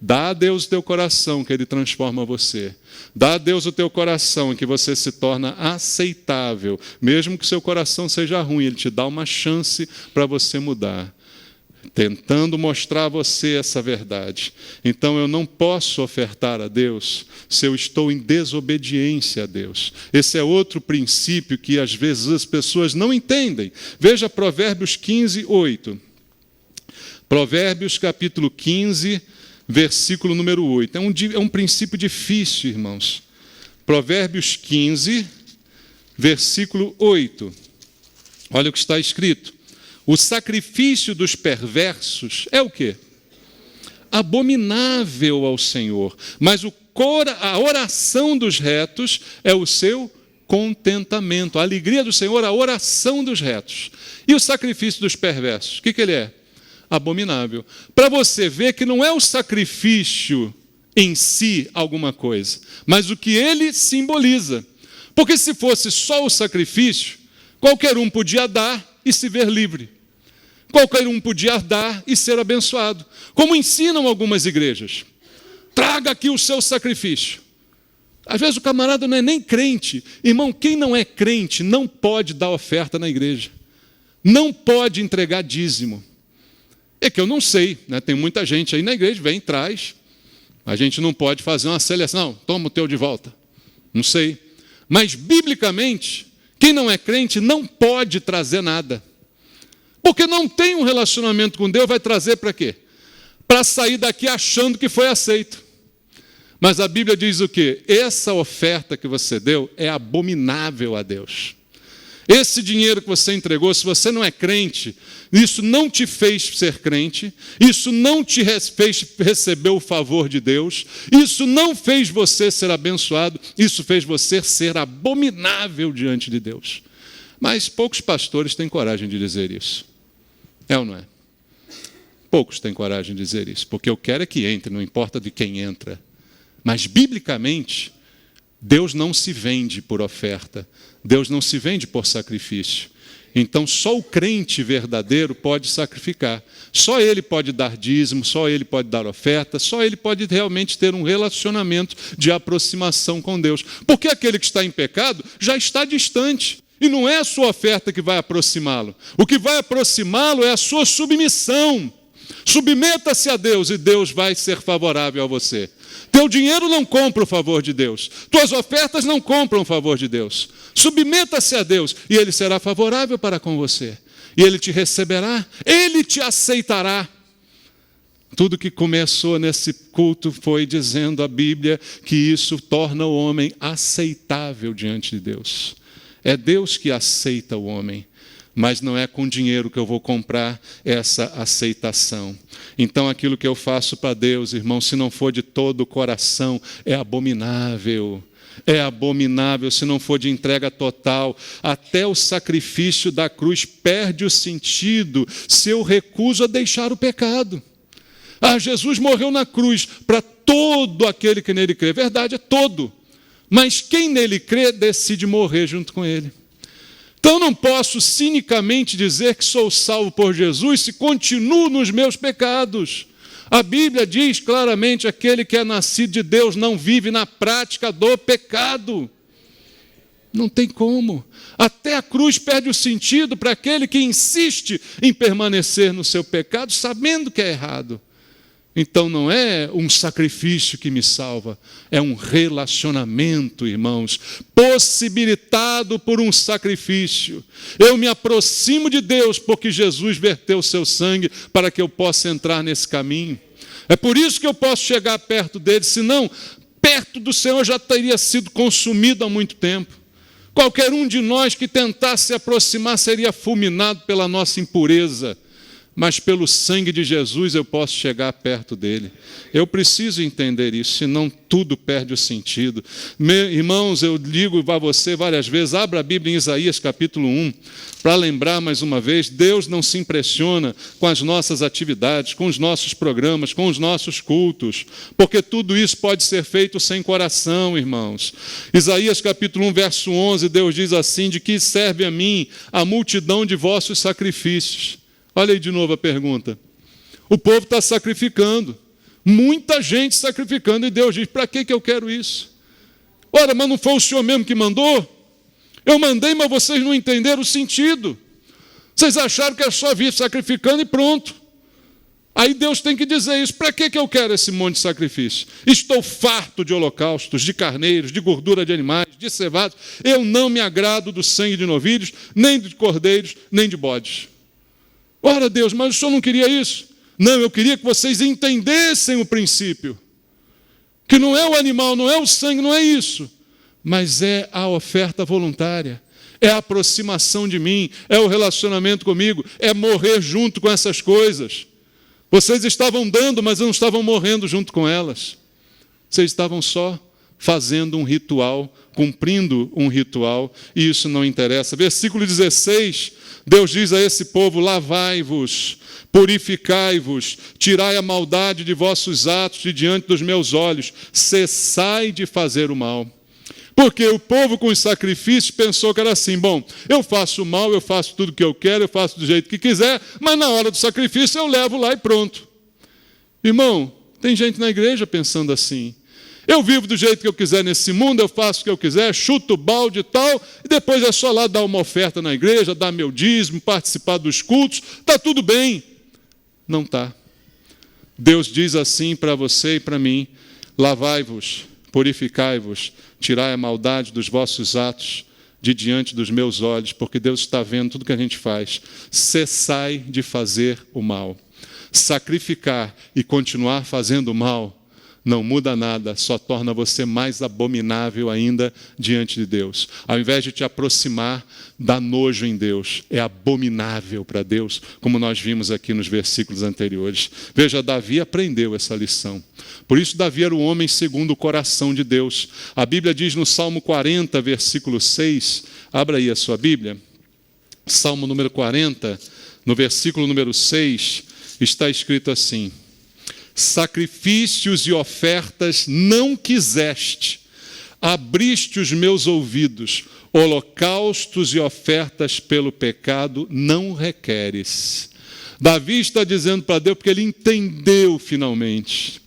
Dá a Deus o teu coração, que Ele transforma você. Dá a Deus o teu coração, que você se torna aceitável. Mesmo que o seu coração seja ruim, Ele te dá uma chance para você mudar. Tentando mostrar a você essa verdade. Então eu não posso ofertar a Deus se eu estou em desobediência a Deus. Esse é outro princípio que às vezes as pessoas não entendem. Veja Provérbios 15, 8. Provérbios capítulo 15, versículo número 8. É um princípio difícil, irmãos. Provérbios 15, versículo 8. Olha o que está escrito. O sacrifício dos perversos é o quê? Abominável ao Senhor. Mas a oração dos retos é o seu contentamento. A alegria do Senhor, a oração dos retos. E o sacrifício dos perversos? O que ele é? Abominável. Para você ver que não é o sacrifício em si alguma coisa, mas o que ele simboliza. Porque se fosse só o sacrifício, qualquer um podia dar e se ver livre. Qualquer um podia dar e ser abençoado. Como ensinam algumas igrejas. Traga aqui o seu sacrifício. Às vezes o camarada não é nem crente. Irmão, quem não é crente não pode dar oferta na igreja. Não pode entregar dízimo. É que eu não sei, né? Tem muita gente aí na igreja, vem, traz. A gente não pode fazer uma seleção. Toma o teu de volta. Não sei. Mas, biblicamente, quem não é crente não pode trazer nada. Porque não tem um relacionamento com Deus, vai trazer para quê? Para sair daqui achando que foi aceito. Mas a Bíblia diz o quê? Essa oferta que você deu é abominável a Deus. Esse dinheiro que você entregou, se você não é crente, isso não te fez ser crente, isso não te fez receber o favor de Deus, isso não fez você ser abençoado, isso fez você ser abominável diante de Deus. Mas poucos pastores têm coragem de dizer isso. É ou não é? Poucos têm coragem de dizer isso, porque eu quero é que entre, não importa de quem entra. Mas, biblicamente, Deus não se vende por oferta, Deus não se vende por sacrifício. Então, só o crente verdadeiro pode sacrificar. Só ele pode dar dízimo, só ele pode dar oferta, só ele pode realmente ter um relacionamento de aproximação com Deus. Porque aquele que está em pecado já está distante. E não é a sua oferta que vai aproximá-lo. O que vai aproximá-lo é a sua submissão. Submeta-se a Deus e Deus vai ser favorável a você. Teu dinheiro não compra o favor de Deus. Tuas ofertas não compram o favor de Deus. Submeta-se a Deus e Ele será favorável para com você. E Ele te receberá, Ele te aceitará. Tudo que começou nesse culto foi dizendo a Bíblia que isso torna o homem aceitável diante de Deus. É Deus que aceita o homem, mas não é com dinheiro que eu vou comprar essa aceitação. Então aquilo que eu faço para Deus, irmão, se não for de todo o coração, é abominável. É abominável se não for de entrega total. Até o sacrifício da cruz perde o sentido se eu recuso a deixar o pecado. Jesus morreu na cruz para todo aquele que nele crê. Verdade, é todo. Mas quem nele crê decide morrer junto com ele. Então não posso cinicamente dizer que sou salvo por Jesus se continuo nos meus pecados. A Bíblia diz claramente: aquele que é nascido de Deus não vive na prática do pecado. Não tem como. Até a cruz perde o sentido para aquele que insiste em permanecer no seu pecado, sabendo que é errado. Então não é um sacrifício que me salva, é um relacionamento, irmãos, possibilitado por um sacrifício. Eu me aproximo de Deus porque Jesus verteu o seu sangue para que eu possa entrar nesse caminho. É por isso que eu posso chegar perto dele, senão perto do Senhor já teria sido consumido há muito tempo. Qualquer um de nós que tentasse se aproximar seria fulminado pela nossa impureza. Mas pelo sangue de Jesus eu posso chegar perto dele. Eu preciso entender isso, senão tudo perde o sentido. Irmãos, eu digo a você várias vezes, abra a Bíblia em Isaías capítulo 1, para lembrar mais uma vez, Deus não se impressiona com as nossas atividades, com os nossos programas, com os nossos cultos, porque tudo isso pode ser feito sem coração, irmãos. Isaías capítulo 1, verso 11, Deus diz assim: de que serve a mim a multidão de vossos sacrifícios? Olha aí de novo a pergunta. O povo está sacrificando, muita gente sacrificando, e Deus diz: para que eu quero isso? Ora, mas não foi o Senhor mesmo que mandou? Eu mandei, mas vocês não entenderam o sentido. Vocês acharam que é só vir sacrificando e pronto. Aí Deus tem que dizer isso: para que eu quero esse monte de sacrifício? Estou farto de holocaustos, de carneiros, de gordura de animais, de cevados. Eu não me agrado do sangue de novilhos, nem de cordeiros, nem de bodes. Ora, Deus, mas o Senhor não queria isso? Não, eu queria que vocês entendessem o princípio. Que não é o animal, não é o sangue, não é isso. Mas é a oferta voluntária. É a aproximação de mim, é o relacionamento comigo, é morrer junto com essas coisas. Vocês estavam dando, mas não estavam morrendo junto com elas. Vocês estavam só fazendo um ritual, cumprindo um ritual, e isso não interessa. Versículo 16, Deus diz a esse povo: lavai-vos, purificai-vos, tirai a maldade de vossos atos de diante dos meus olhos, cessai de fazer o mal. Porque o povo com os sacrifícios pensou que era assim: bom, eu faço o mal, eu faço tudo o que eu quero, eu faço do jeito que quiser, mas na hora do sacrifício eu levo lá e pronto. Irmão, tem gente na igreja pensando assim: eu vivo do jeito que eu quiser nesse mundo, eu faço o que eu quiser, chuto o balde e tal, e depois é só lá dar uma oferta na igreja, dar meu dízimo, participar dos cultos, está tudo bem. Não está. Deus diz assim para você e para mim: lavai-vos, purificai-vos, tirai a maldade dos vossos atos de diante dos meus olhos, porque Deus está vendo tudo que a gente faz. Cessai de fazer o mal. Sacrificar e continuar fazendo o mal não muda nada, só torna você mais abominável ainda diante de Deus. Ao invés de te aproximar, dá nojo em Deus, é abominável para Deus, como nós vimos aqui nos versículos anteriores. Veja, Davi aprendeu essa lição. Por isso Davi era o homem segundo o coração de Deus. A Bíblia diz no Salmo 40, versículo 6, abra aí a sua Bíblia, Salmo número 40, no versículo número 6, está escrito assim: sacrifícios e ofertas não quiseste, abriste os meus ouvidos, holocaustos e ofertas pelo pecado não requeres. Davi está dizendo para Deus, porque ele entendeu finalmente.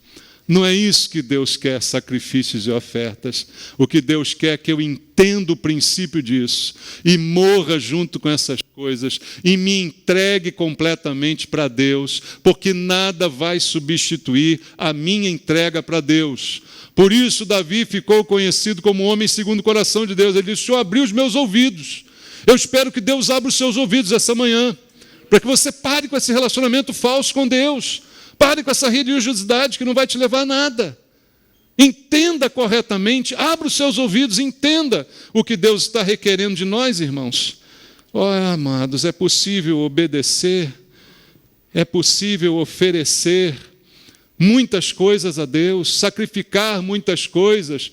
Não é isso que Deus quer, sacrifícios e ofertas. O que Deus quer é que eu entenda o princípio disso e morra junto com essas coisas e me entregue completamente para Deus, porque nada vai substituir a minha entrega para Deus. Por isso Davi ficou conhecido como homem segundo o coração de Deus. Ele disse: o Senhor abriu os meus ouvidos. Eu espero que Deus abra os seus ouvidos essa manhã, para que você pare com esse relacionamento falso com Deus. Pare Pare com essa religiosidade que não vai te levar a nada. Entenda corretamente, abra os seus ouvidos, entenda o que Deus está requerendo de nós, irmãos. Amados, é possível obedecer, é possível oferecer muitas coisas a Deus, sacrificar muitas coisas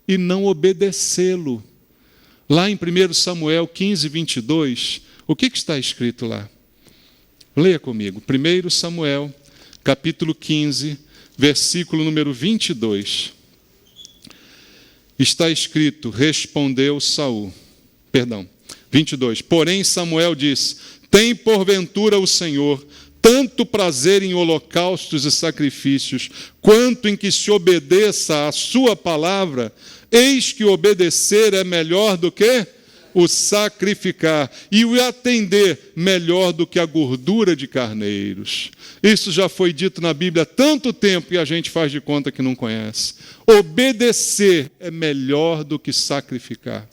e não obedecê-lo. Lá em 1 Samuel 15, 22, o que está escrito lá? Leia comigo. 1 Samuel, capítulo 15, versículo número 22. Está escrito, respondeu Saul. 22. Porém Samuel disse, tem porventura o Senhor tanto prazer em holocaustos e sacrifícios, quanto em que se obedeça à sua palavra? Eis que obedecer é melhor do que o sacrificar, e o atender melhor do que a gordura de carneiros. Isso já foi dito na Bíblia há tanto tempo e a gente faz de conta que não conhece. Obedecer é melhor do que sacrificar.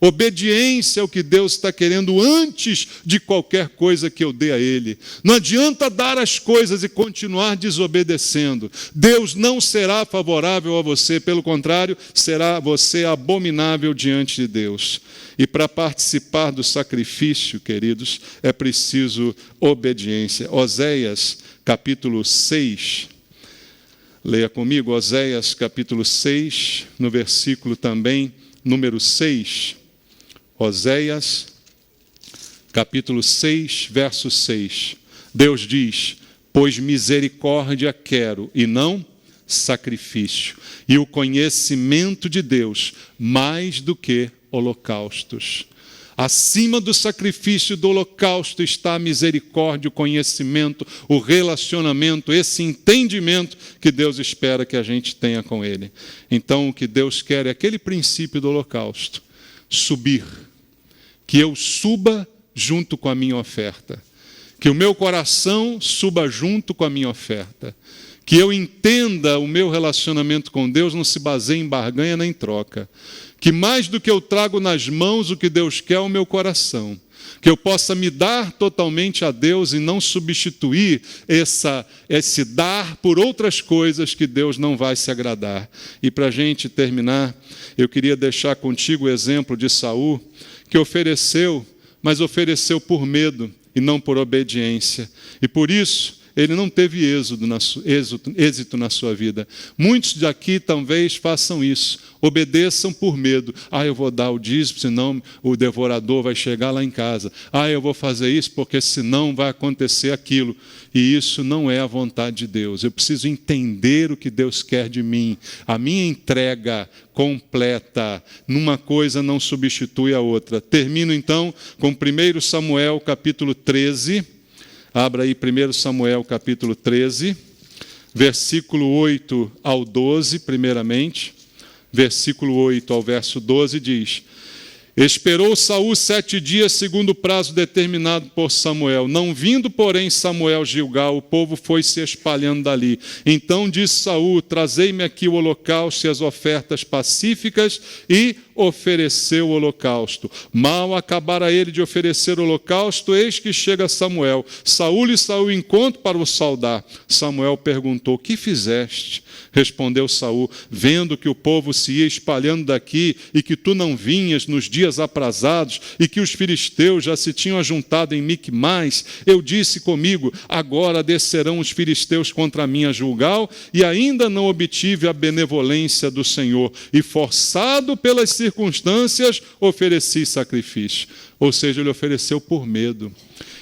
Obediência é o que Deus está querendo antes de qualquer coisa que eu dê a Ele. Não adianta dar as coisas e continuar desobedecendo. Deus não será favorável a você, pelo contrário, será você abominável diante de Deus. E para participar do sacrifício, queridos, é preciso obediência. Oséias, capítulo 6. Leia comigo, Oséias, capítulo 6, no versículo também, número 6. Oséias, capítulo 6, verso 6. Deus diz, pois misericórdia quero e não sacrifício, e o conhecimento de Deus mais do que holocaustos. Acima do sacrifício do holocausto está a misericórdia, o conhecimento, o relacionamento, esse entendimento que Deus espera que a gente tenha com Ele. Então, o que Deus quer é aquele princípio do holocausto, subir, que eu suba junto com a minha oferta, que o meu coração suba junto com a minha oferta, que eu entenda o meu relacionamento com Deus não se baseia em barganha nem troca, que mais do que eu trago nas mãos o que Deus quer é o meu coração, que eu possa me dar totalmente a Deus e não substituir esse dar por outras coisas que Deus não vai se agradar. E para a gente terminar, eu queria deixar contigo o exemplo de Saul, que ofereceu, mas ofereceu por medo e não por obediência. E por isso, ele não teve êxito na sua vida. Muitos daqui talvez façam isso, obedeçam por medo. Eu vou dar o dízimo, senão o devorador vai chegar lá em casa. Eu vou fazer isso porque senão vai acontecer aquilo. E isso não é a vontade de Deus. Eu preciso entender o que Deus quer de mim. A minha entrega completa, numa coisa não substitui a outra. Termino então com 1 Samuel capítulo 13. Abra aí 1 Samuel capítulo 13, versículo 8 ao 12, primeiramente. Versículo 8 ao verso 12 diz, esperou Saul 7 dias, segundo o prazo determinado por Samuel. Não vindo, porém, Samuel Gilgal, o povo foi se espalhando dali. Então disse Saul, trazei-me aqui o holocausto e as ofertas pacíficas, e ofereceu o holocausto. Mal acabara ele de oferecer o holocausto, eis que chega Samuel. Saul lhe saiu ao encontro para o saudar. Samuel perguntou, que fizeste? Respondeu Saul, vendo que o povo se ia espalhando daqui e que tu não vinhas nos dias aprazados e que os filisteus já se tinham ajuntado em Micmais, eu disse comigo, agora descerão os filisteus contra mim a Gilgal, e ainda não obtive a benevolência do Senhor, e forçado pelas circunstâncias, ofereci sacrifício. Ou seja, ele ofereceu por medo.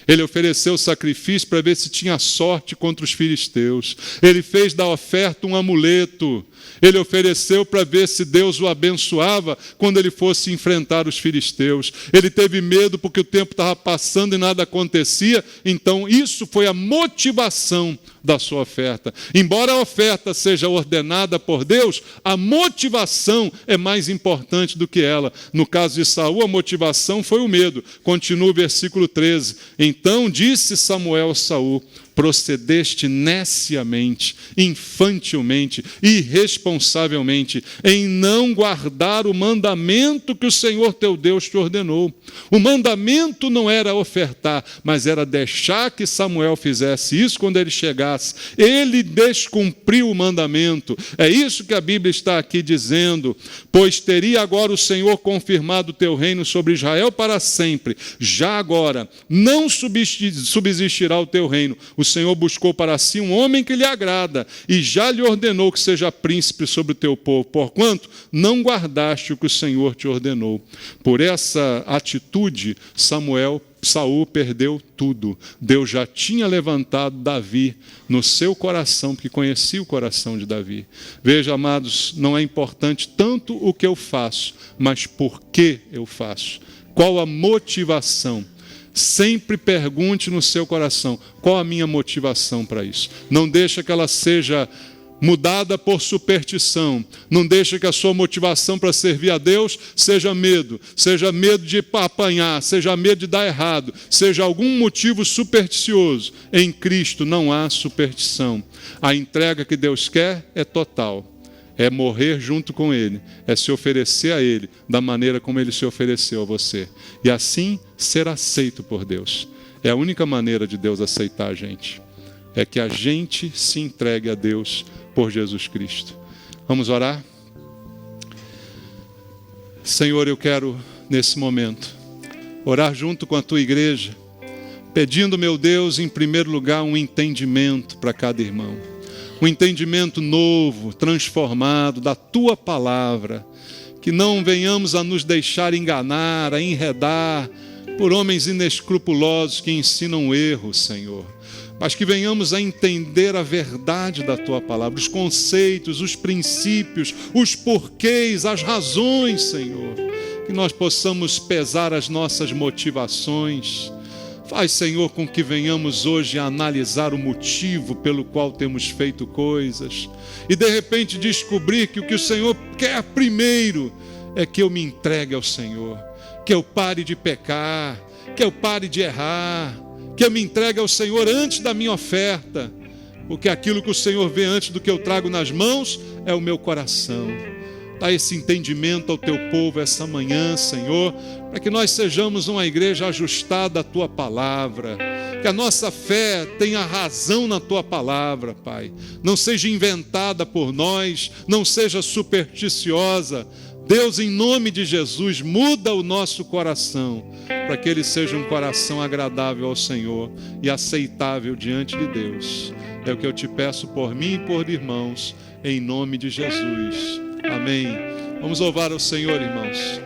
Ele ofereceu sacrifício para ver se tinha sorte contra os filisteus. Ele fez da oferta um amuleto. Ele ofereceu para ver se Deus o abençoava quando ele fosse enfrentar os filisteus. Ele teve medo porque o tempo estava passando e nada acontecia. Então, isso foi a motivação da sua oferta. Embora a oferta seja ordenada por Deus, a motivação é mais importante do que ela. No caso de Saul, a motivação foi o medo. Continua o versículo 13. Então disse Samuel a Saul, procedeste neciamente, infantilmente, irresponsavelmente, em não guardar o mandamento que o Senhor teu Deus te ordenou. O mandamento não era ofertar, mas era deixar que Samuel fizesse isso quando ele chegasse. Ele descumpriu o mandamento. É isso que a Bíblia está aqui dizendo. Pois teria agora o Senhor confirmado o teu reino sobre Israel para sempre. Já agora, não subsistirá o teu reino. O Senhor buscou para si um homem que lhe agrada, e já lhe ordenou que seja príncipe sobre o teu povo, porquanto não guardaste o que o Senhor te ordenou. Por essa atitude, Saul perdeu tudo. Deus já tinha levantado Davi no seu coração, porque conhecia o coração de Davi. Veja, amados, não é importante tanto o que eu faço, mas por que eu faço. Qual a motivação? Sempre pergunte no seu coração, qual a minha motivação para isso? Não deixa que ela seja mudada por superstição. Não deixa que a sua motivação para servir a Deus seja medo de apanhar, seja medo de dar errado, seja algum motivo supersticioso. Em Cristo não há superstição. A entrega que Deus quer é total. É morrer junto com Ele, é se oferecer a Ele da maneira como Ele se ofereceu a você. E assim ser aceito por Deus. É a única maneira de Deus aceitar a gente. É que a gente se entregue a Deus por Jesus Cristo. Vamos orar? Senhor, eu quero, nesse momento, orar junto com a Tua igreja, pedindo, meu Deus, em primeiro lugar, um entendimento para cada irmão. Um entendimento novo, transformado da Tua palavra, que não venhamos a nos deixar enganar, a enredar por homens inescrupulosos que ensinam o erro, Senhor, mas que venhamos a entender a verdade da Tua palavra, os conceitos, os princípios, os porquês, as razões, Senhor, que nós possamos pesar as nossas motivações. Faz, Senhor, com que venhamos hoje a analisar o motivo pelo qual temos feito coisas e de repente descobrir que o que o Senhor quer primeiro é que eu me entregue ao Senhor, que eu pare de pecar, que eu pare de errar, que eu me entregue ao Senhor antes da minha oferta, porque aquilo que o Senhor vê antes do que eu trago nas mãos é o meu coração. Dá esse entendimento ao Teu povo essa manhã, Senhor, para que nós sejamos uma igreja ajustada à Tua palavra, que a nossa fé tenha razão na Tua palavra, Pai. Não seja inventada por nós, não seja supersticiosa. Deus, em nome de Jesus, muda o nosso coração, para que ele seja um coração agradável ao Senhor e aceitável diante de Deus. É o que eu te peço por mim e por irmãos, em nome de Jesus. Amém. Vamos louvar ao Senhor, irmãos.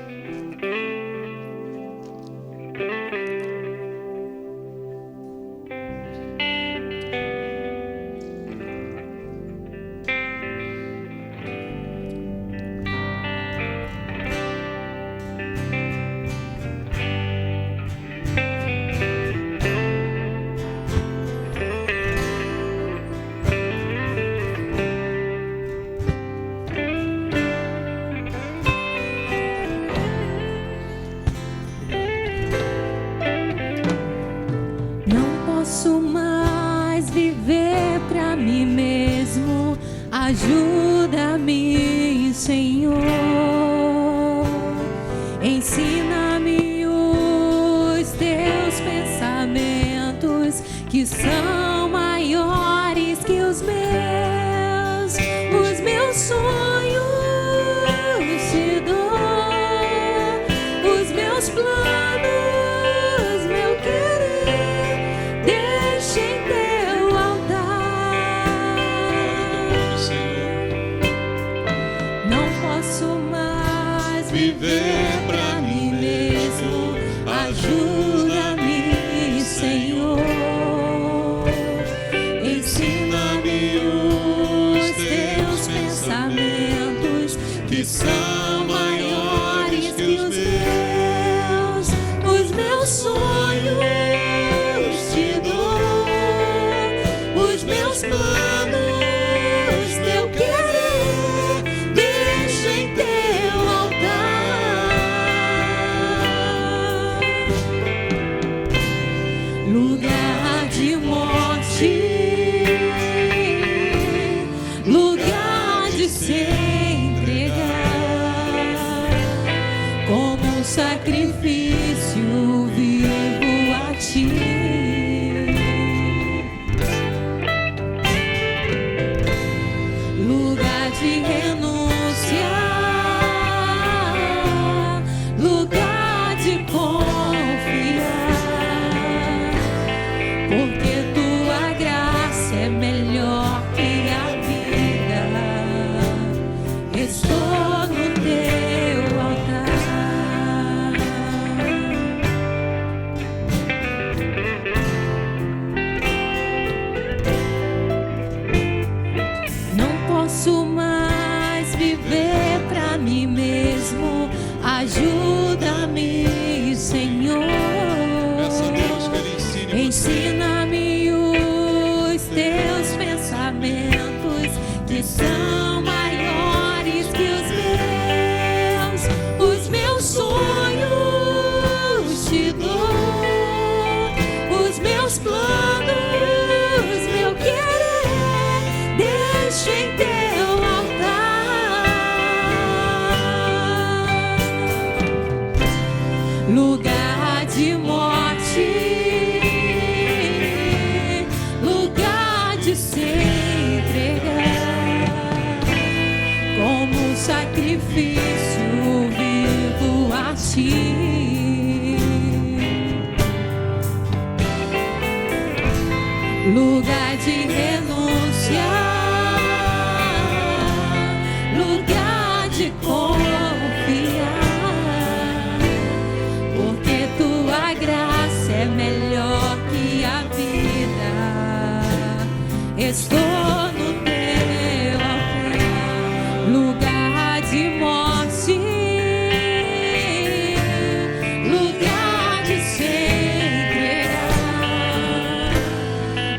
Ajuda-me, Senhor, ensina-me os teus pensamentos, que são maiores que os meus sonhos te dou, os meus planos, meu querer, deixa em teu altar. Viver pra mim mesmo, ajuda-me, Senhor, ensina-me os teus pensamentos, que são maiores que os meus sonhos te dou, os meus planos, teu querer, deixa em teu lugar de morte. Ajuda-me, Senhor. Peça a Deus que Ele ensine você. Ensina-me os teus pensamentos, que são maiores que os meus sonhos te dou, os meus planos, meu querer, deixo em teu altar. Lugar de morte, lugar de se entregar, como sacrifício vivo a ti. Lugar de renúncia, lugar de confiar, porque tua graça é melhor que a vida. Estou no teu altar. Lugar de morte, lugar de se entregar,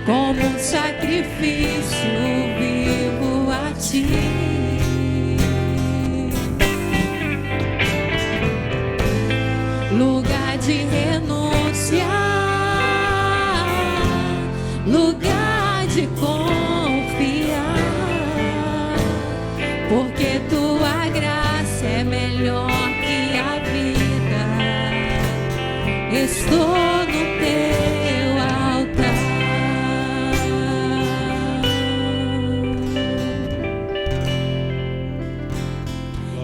como um sacrifício vivo a ti. Lugar de renúncia, lugar de confiar, porque tua graça é melhor que a vida. Estou no teu altar.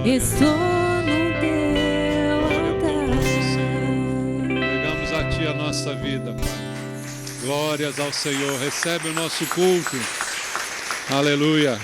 Estou no teu altar. Entregamos a Ti a nossa vida, Pai. Glórias ao Senhor. Recebe o nosso culto. Aleluia.